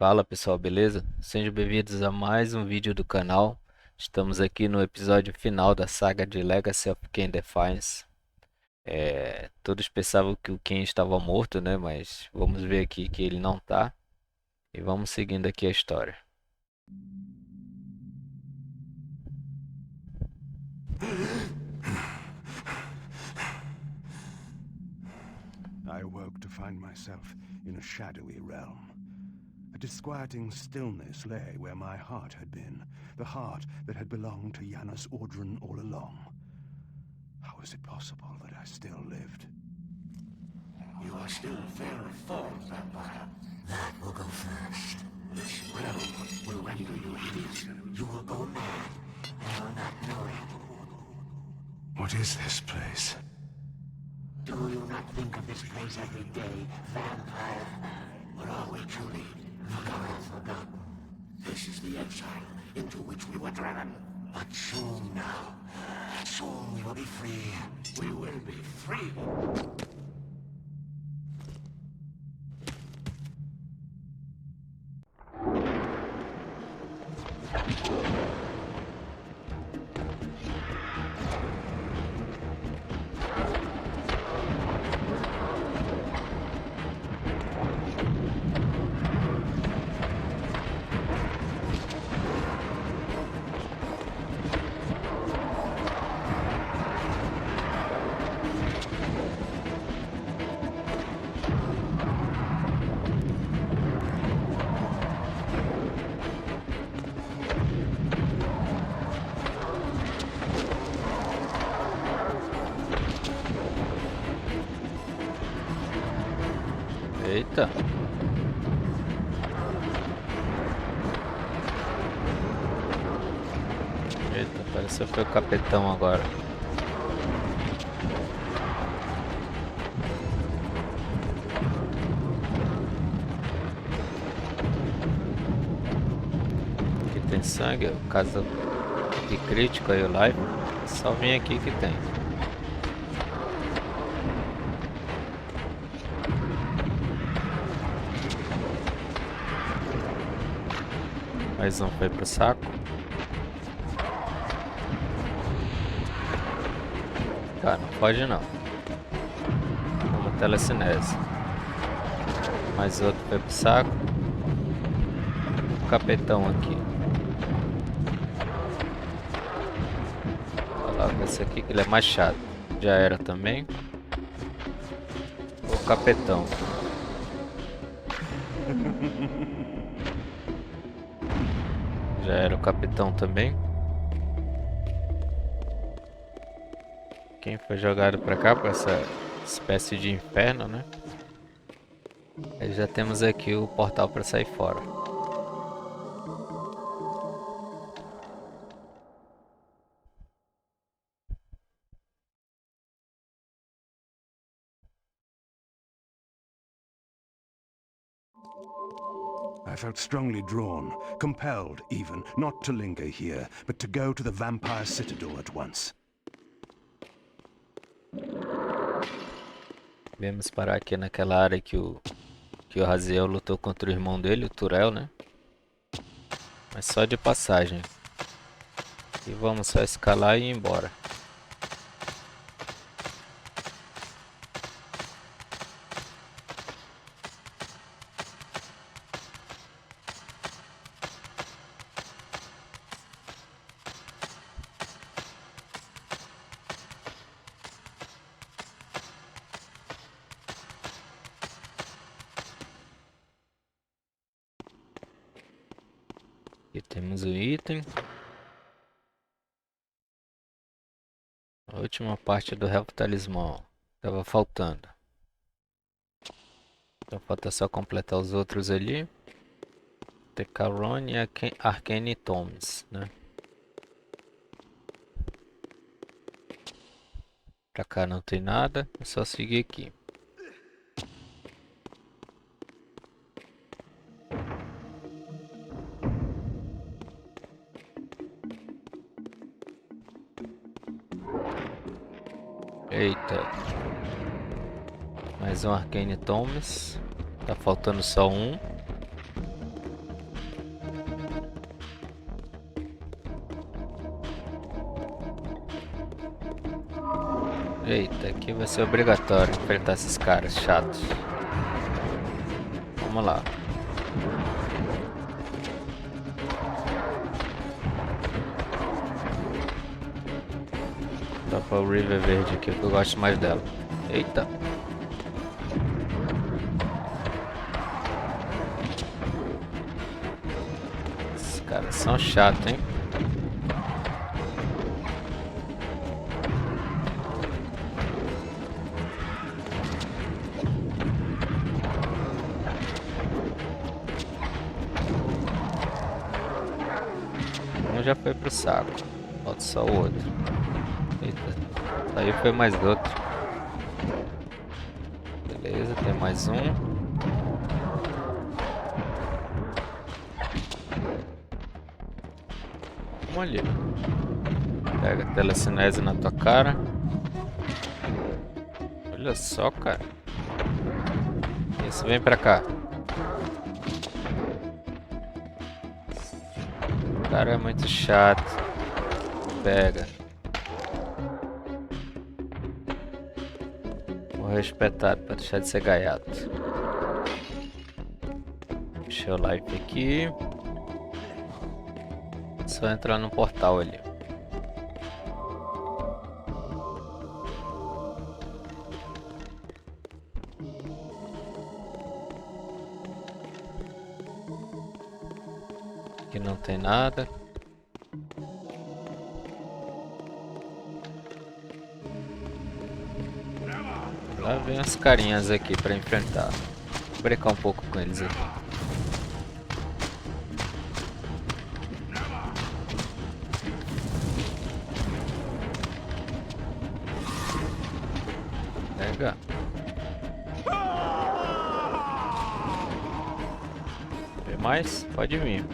Fala pessoal, beleza? Sejam bem-vindos a mais um vídeo do canal. Estamos aqui no episódio final da saga de Legacy of Kain Defiance. Todos pensavam que o Kain estava morto, né? Mas vamos ver aqui que ele não tá. E vamos seguindo aqui a história. I awoke to find myself in a shadowy realm. A disquieting stillness lay where my heart had been, the heart that had belonged to Janus Audrun all along. How was it possible that I still lived? You are still very full, vampire. That will go first. This realm will render you hideous. You will go mad, while not knowing. What is this place? Do you not think of this place every day, vampire? But are we truly forgotten? This is the exile into which we were driven. But soon now, soon we will be free. We will be free. Eita! Eita, pareceu que foi o capitão agora. Aqui tem sangue, o caso de crítico aí o live. Só vem aqui que tem. Mais um foi pro saco. Tá, não pode não. Uma telecinese. Mais outro foi pro saco. O capetão aqui. Olha lá, esse aqui que ele é mais chato. Já era também. O capetão. Já era o capitão também. Quem foi jogado pra cá, pra essa espécie de inferno, né? Aí já temos aqui o portal para sair fora. I felt strongly drawn, compelled even, not to linger here, but to go to the vampire citadel at once. Viemos parar aqui naquela área que o Raziel lutou contra o irmão dele, o Turel, né? Mas só de passagem. E vamos só escalar e ir embora. Aqui temos o item. A última parte do Help Talismã. Tava faltando. Então falta só completar os outros ali. Tecaron e Arcane Tomes, né? Pra cá não tem nada. É só seguir aqui. Eita. Mais um Arcane Tomes. Tá faltando só um. Eita, aqui vai ser obrigatório enfrentar esses caras chatos. Vamos lá. Dá pra o River Verde aqui, que eu gosto mais dela. Eita. Esses caras são chatos, hein? Um já foi pro saco. Falta só o outro. Eita. Aí foi mais outro. Beleza, tem mais um. Vamos ali. Pega a telecinese na tua cara. Olha só, cara. Isso, vem pra cá. O cara é muito chato. Pega. Vou respeitar pra deixar de ser gaiato. Deixa o life aqui. Só entrar no portal ali. Aqui não tem nada. Lá vem as carinhas aqui pra enfrentar. Vou brincar um pouco com eles aqui. Pega. Tem mais? Pode vir.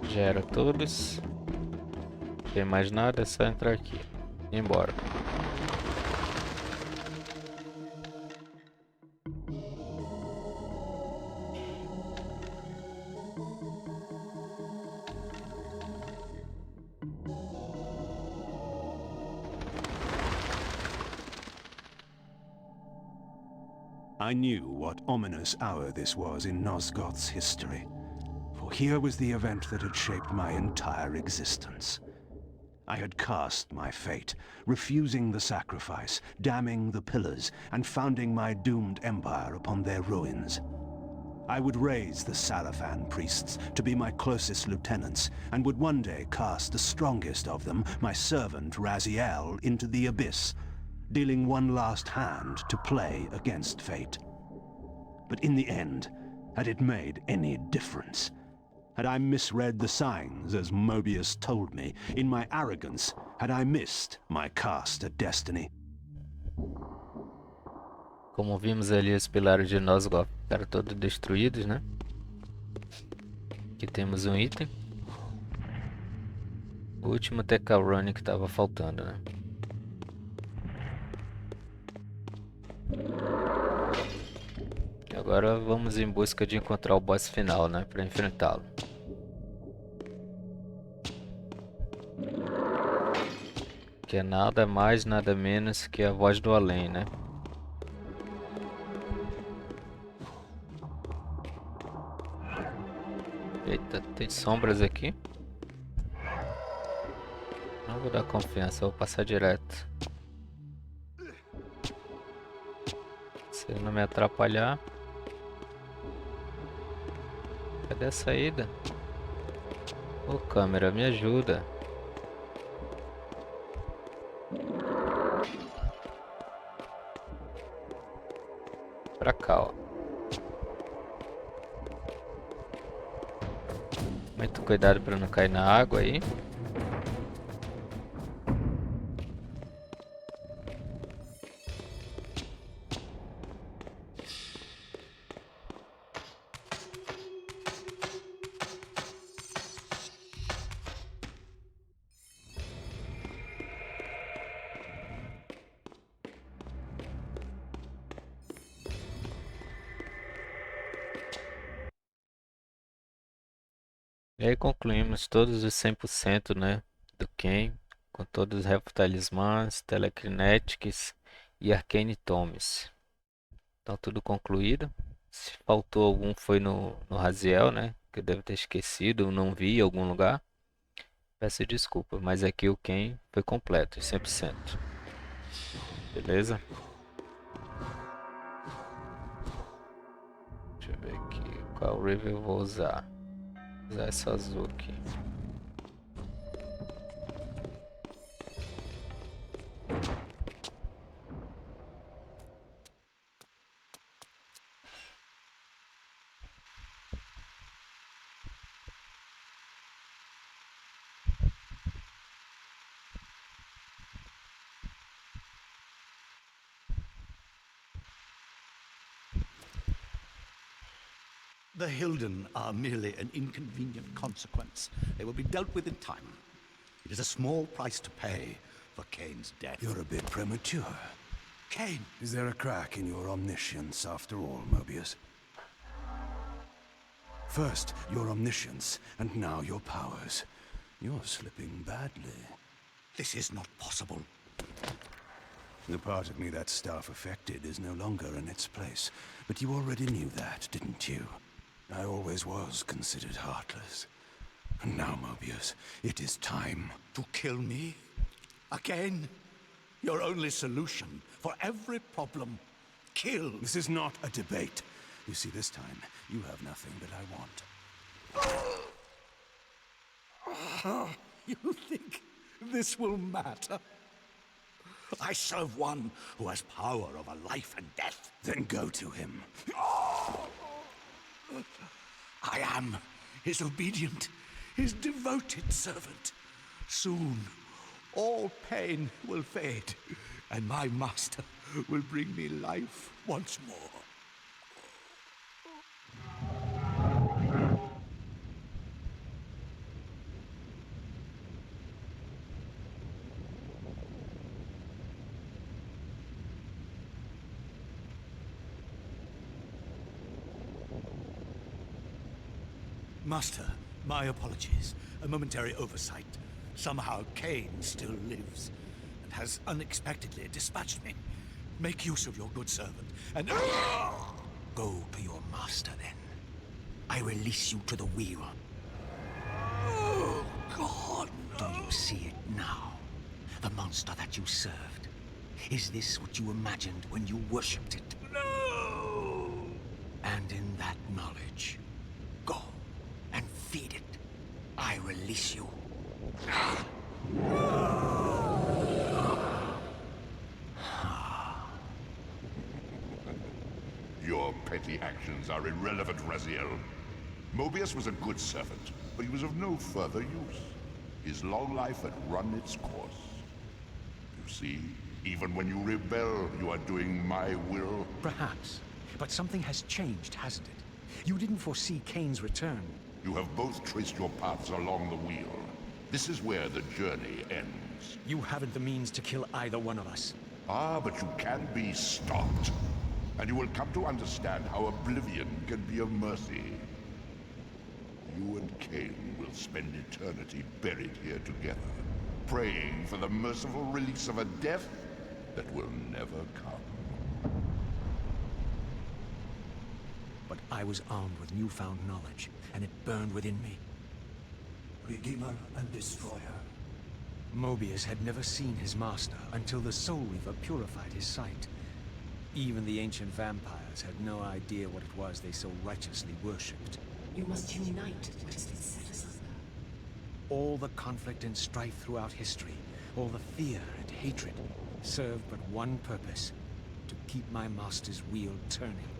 Já era todos. Não tem mais nada, é só entrar aqui. E ir embora. I knew what ominous hour this was in Nosgoth's history, for here was the event that had shaped my entire existence. I had cast my fate, refusing the sacrifice, damning the pillars, and founding my doomed empire upon their ruins. I would raise the Salafan priests to be my closest lieutenants, and would one day cast the strongest of them, my servant Raziel, into the abyss, dealing one last hand to play against fate. But in the end, had it made any difference? Had I misread the signs, as Mobius told me? In my arrogance, had I missed my cast at destiny? Como vimos ali, os pilares de Nosgoth ficaram todos destruídos, né? Aqui temos um item. O último TK Run que estava faltando, né? E agora vamos em busca de encontrar o boss final, né? Para enfrentá-lo. Que é nada mais, nada menos que a voz do além, né? Eita, tem sombras aqui. Não vou dar confiança, vou passar direto. Se ele não me atrapalhar. Cadê a saída? Ô, câmera, me ajuda. Pra cá, ó. Muito cuidado para não cair na água aí. E aí concluímos todos os 100%, né, do Kain, com todos os talismãs, telekinetics e arcane tomes. Então tudo concluído. Se faltou algum foi no Raziel, né, que eu devo ter esquecido, ou não vi em algum lugar. Peço desculpa, mas aqui o Kain foi completo, 100%. Beleza? Deixa eu ver aqui, qual river eu vou usar. Vou usar essa azul aqui. The Hilden are merely an inconvenient consequence. They will be dealt with in time. It is a small price to pay for Kain's death. You're a bit premature. Kain! Is there a crack in your omniscience after all, Mobius? First, your omniscience, and now your powers. You're slipping badly. This is not possible. The part of me that staff affected is no longer in its place. But you already knew that, didn't you? I always was considered heartless. And now, Mobius, it is time. To kill me? Again? Your only solution for every problem. Kill. This is not a debate. You see, this time, you have nothing that I want. You think this will matter? I serve one who has power over life and death. Then go to him. I am his obedient, his devoted servant. Soon, all pain will fade, and my master will bring me life once more. Master, my apologies. A momentary oversight. Somehow Kain still lives, and has unexpectedly dispatched me. Make use of your good servant, and... Go to your master, then. I release you to the wheel. Oh, God, no. Do you see it now? The monster that you served. Is this what you imagined when you worshipped it? No! And in that knowledge, go and feed it. I release you. Your petty actions are irrelevant, Raziel. Mobius was a good servant, but he was of no further use. His long life had run its course. You see, even when you rebel, you are doing my will. Perhaps. But something has changed, hasn't it? You didn't foresee Kain's return. You have both traced your paths along the wheel. This is where the journey ends. You haven't the means to kill either one of us. Ah, but you can be stopped. And you will come to understand how oblivion can be a mercy. You and Kain will spend eternity buried here together, praying for the merciful release of a death that will never come. But I was armed with newfound knowledge, and it burned within me. Redeemer and Destroyer. Mobius had never seen his master until the Soul Reaver purified his sight. Even the ancient vampires had no idea what it was they so righteously worshipped. You must unite what has been set asunder. All the conflict and strife throughout history, all the fear and hatred, served but one purpose: to keep my master's wheel turning.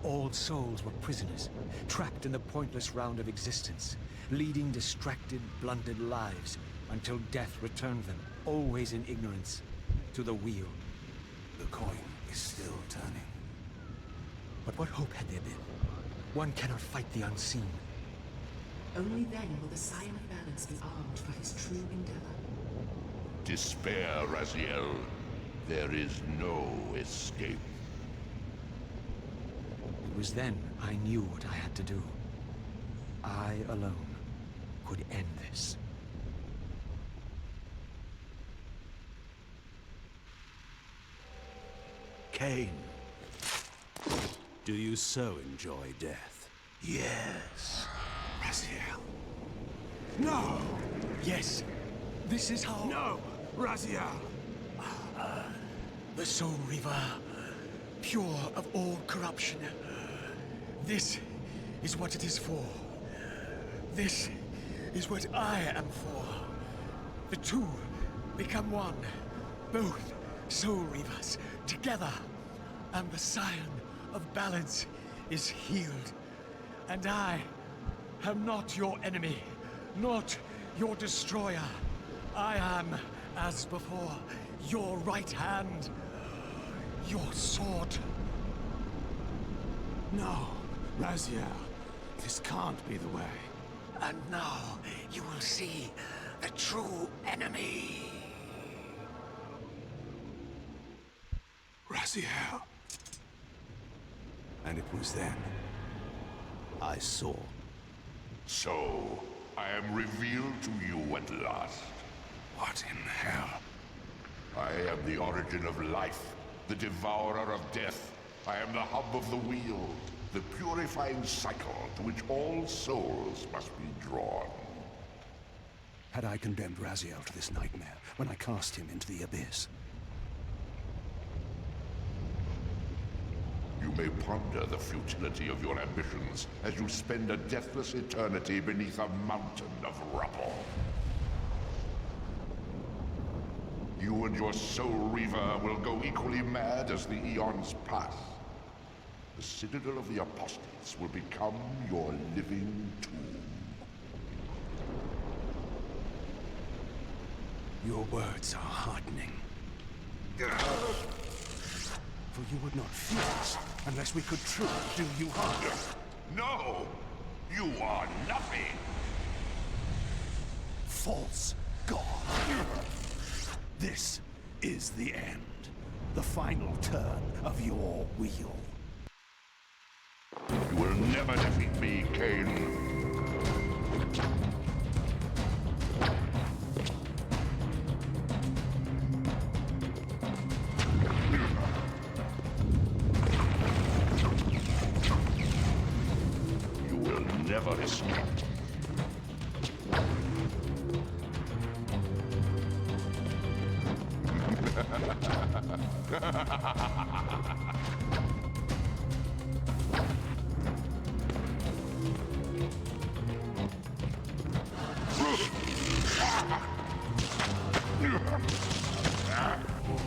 All souls were prisoners, trapped in the pointless round of existence, leading distracted, blunted lives until death returned them, always in ignorance, to the wheel. The coin is still turning. But what hope had there been? One cannot fight the unseen. Only then will the Scion of Balance be armed for his true endeavor. Despair, Raziel. There is no escape. It was then I knew what I had to do. I alone could end this. Kain, do you so enjoy death? Yes. Raziel. No! Yes. This is how... No! Raziel! The Soul Reaver, pure of all corruption. This is what it is for. This is what I am for. The two become one. Both Soul Reavers together. And the Scion of Balance is healed. And I am not your enemy, not your destroyer. I am, as before, your right hand, your sword. No, Raziel. This can't be the way. And now you will see the true enemy. Raziel. And it was then I saw. So, I am revealed to you at last. What in hell? I am the origin of life, the devourer of death. I am the hub of the wheel, the purifying cycle to which all souls must be drawn. Had I condemned Raziel to this nightmare when I cast him into the abyss? You may ponder the futility of your ambitions as you spend a deathless eternity beneath a mountain of rubble. You and your Soul Reaver will go equally mad as the eons pass. The Citadel of the Apostates will become your living tomb. Your words are hardening. For you would not fear us unless we could truly do you harm. No! You are nothing! False god. This is the end. The final turn of your wheel. You will never defeat me, Kain. You will never escape.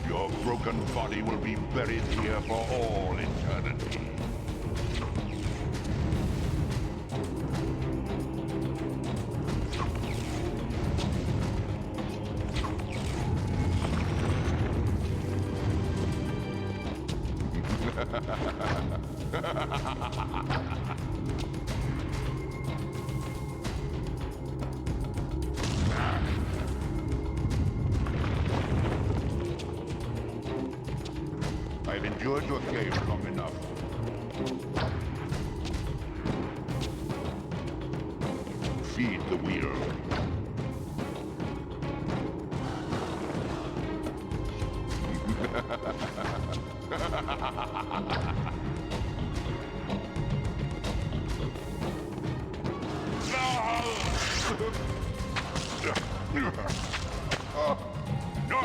Your broken body will be buried here for all eternity. I've endured your cave long enough. Feed the wheel. No!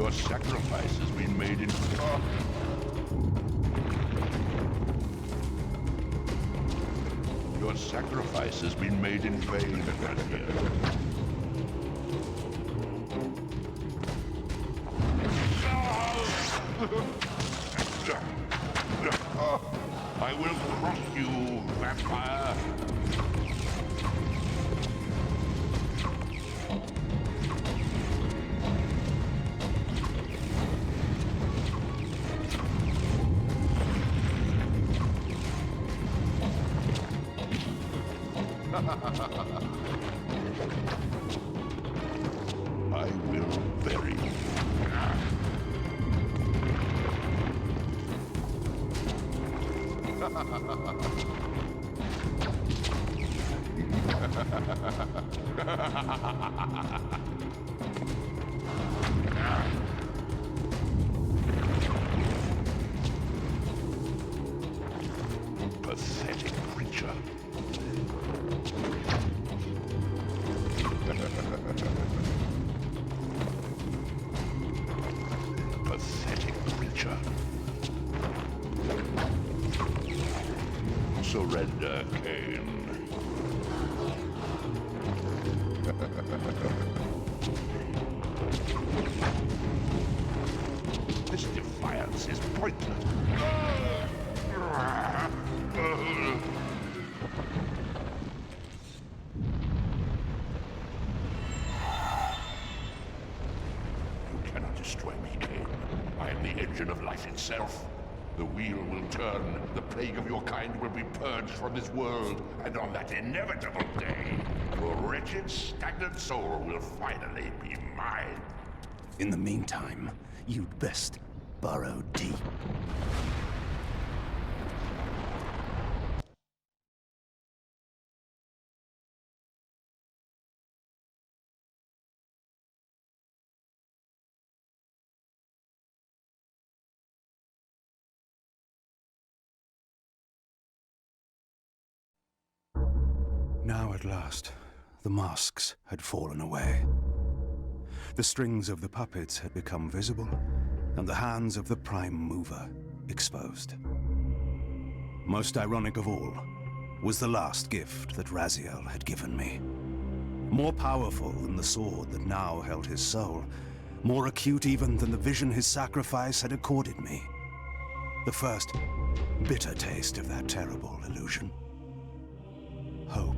Your sacrifice has been made in... Your sacrifice has been made in vain, Raziel. I will crush you, vampire! I will bury you. Pathetic creature. Pathetic creature. Surrender, Kain. This defiance is pointless. You cannot destroy me, Kain. I am the engine of life itself. The wheel will turn, the plague of your kind will be purged from this world, and on that inevitable day, your wretched, stagnant soul will finally be mine. In the meantime, you'd best burrow deep. Now at last, the masks had fallen away. The strings of the puppets had become visible, and the hands of the Prime Mover exposed. Most ironic of all was the last gift that Raziel had given me. More powerful than the sword that now held his soul, more acute even than the vision his sacrifice had accorded me. The first bitter taste of that terrible illusion. Hope.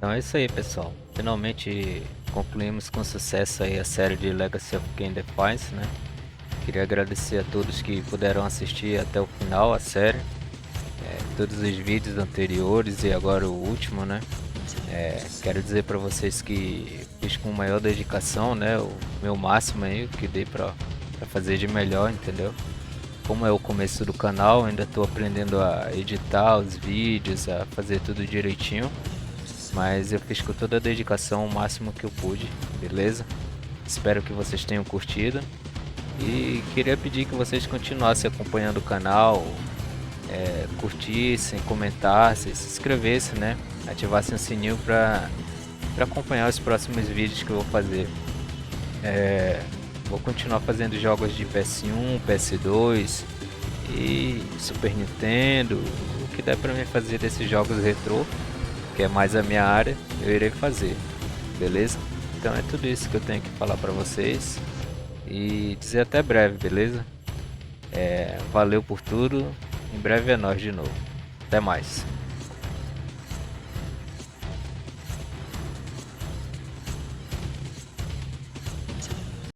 Então é isso aí, pessoal. Finalmente concluímos com sucesso aí a série de Legacy of Kain Defiance, né? Queria agradecer a todos que puderam assistir até o final a série. Todos os vídeos anteriores e agora o último, né? Quero dizer para vocês que fiz com maior dedicação, né? O meu máximo aí, o que dei para fazer de melhor, entendeu? Como é o começo do canal, ainda estou aprendendo a editar os vídeos, a fazer tudo direitinho. Mas eu fiz com toda a dedicação o máximo que eu pude, beleza? Espero que vocês tenham curtido. E queria pedir que vocês continuassem acompanhando o canal, curtissem, comentassem, se inscrevessem, né? Ativassem o sininho para acompanhar os próximos vídeos que eu vou fazer. Vou continuar fazendo jogos de PS1, PS2 e Super Nintendo, o que der para mim fazer desses jogos retrô, que é mais a minha área, eu irei fazer, beleza? Então é tudo isso que eu tenho que falar para vocês e dizer até breve, beleza? Valeu por tudo, em breve é nós de novo, até mais.